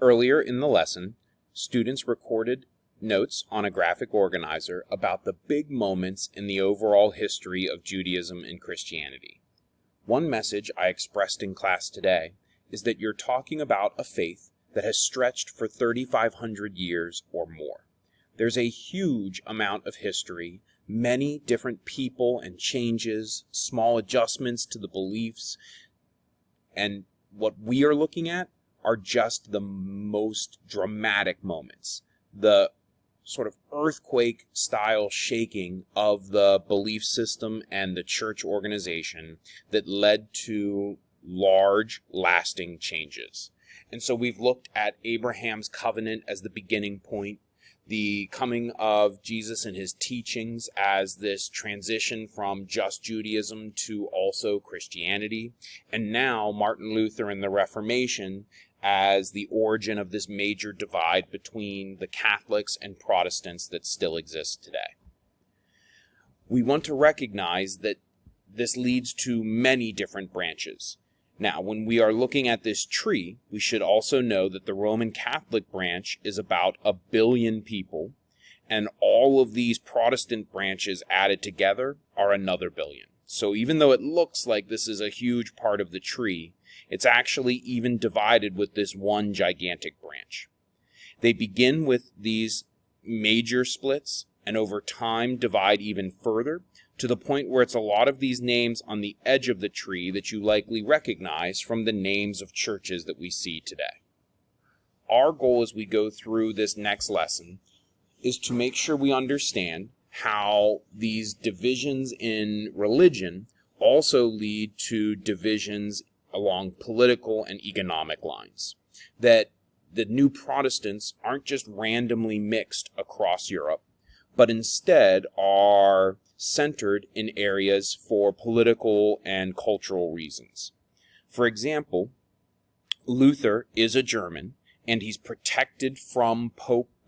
Earlier in the lesson, students recorded notes on a graphic organizer about the big moments in the overall history of Judaism and Christianity. One message I expressed in class today is that you're talking about a faith that has stretched for 3,500 years or more. There's a huge amount of history, many different people and changes, small adjustments to the beliefs, and what we are looking at are just the most dramatic moments, the sort of earthquake-style shaking of the belief system and the church organization that led to large, lasting changes. And so we've looked at Abraham's covenant as the beginning point, the coming of Jesus and his teachings as this transition from just Judaism to also Christianity, and now Martin Luther and the Reformation as the origin of this major divide between the Catholics and Protestants that still exists today. We want to recognize that this leads to many different branches. Now, when we are looking at this tree, we should also know that the Roman Catholic branch is about 1 billion people, and all of these Protestant branches added together are another billion. So even though it looks like this is a huge part of the tree, it's actually even divided with this one gigantic branch. They begin with these major splits, and over time divide even further, to the point where it's a lot of these names on the edge of the tree that you likely recognize from the names of churches that we see today. Our goal as we go through this next lesson is to make sure we understand how these divisions in religion also lead to divisions along political and economic lines. That the new Protestants aren't just randomly mixed across Europe, but instead are centered in areas for political and cultural reasons. For example, Luther is a German, and he's protected from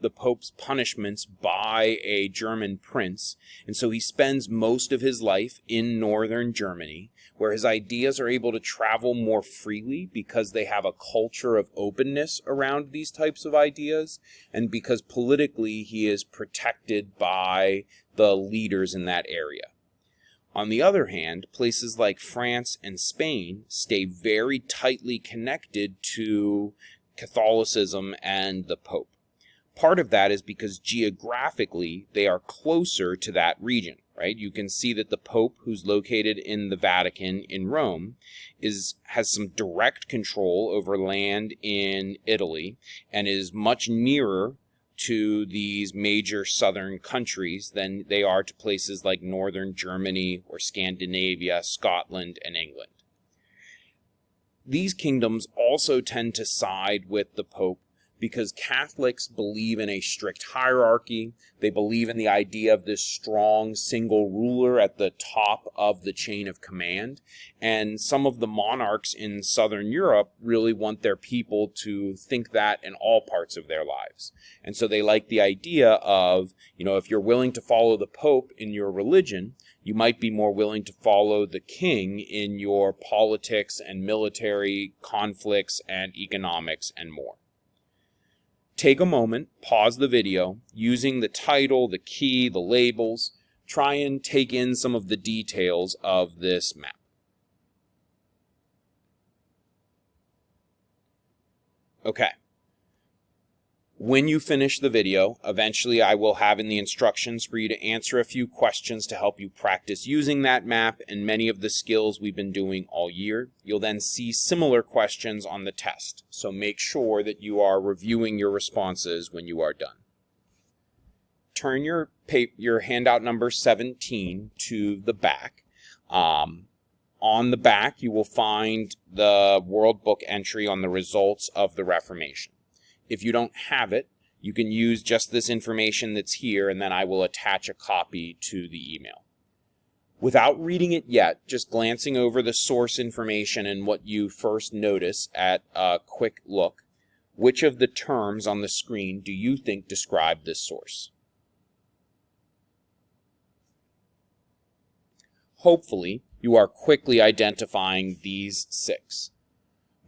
the Pope's punishments by a German prince, and so he spends most of his life in northern Germany, where his ideas are able to travel more freely because they have a culture of openness around these types of ideas, and because politically he is protected by the leaders in that area. On the other hand, places like France and Spain stay very tightly connected to Catholicism and the Pope. Part of that is because geographically they are closer to that region, right? You can see that the Pope, who's located in the Vatican in Rome, has some direct control over land in Italy and is much nearer to these major southern countries than they are to places like northern Germany or Scandinavia, Scotland, and England. These kingdoms also tend to side with the Pope because Catholics believe in a strict hierarchy. They believe in the idea of this strong single ruler at the top of the chain of command. And some of the monarchs in Southern Europe really want their people to think that in all parts of their lives. And so they like the idea of, if you're willing to follow the Pope in your religion, you might be more willing to follow the king in your politics and military conflicts and economics and more. Take a moment, pause the video, using the title, the key, the labels, try and take in some of the details of this map. Okay. When you finish the video, eventually I will have in the instructions for you to answer a few questions to help you practice using that map and many of the skills we've been doing all year. You'll then see similar questions on the test, so make sure that you are reviewing your responses when you are done. Turn your handout number 17 to the back. On the back, you will find the World Book entry on the results of the Reformation. If you don't have it, you can use just this information that's here, and then I will attach a copy to the email. Without reading it yet, just glancing over the source information and what you first notice at a quick look, which of the terms on the screen do you think describe this source? Hopefully, you are quickly identifying these 6.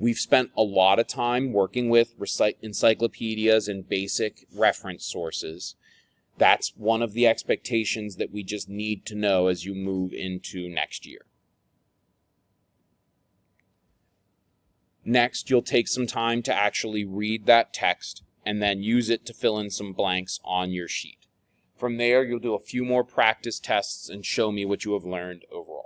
We've spent a lot of time working with encyclopedias and basic reference sources. That's one of the expectations that we just need to know as you move into next year. Next, you'll take some time to actually read that text and then use it to fill in some blanks on your sheet. From there, you'll do a few more practice tests and show me what you have learned overall.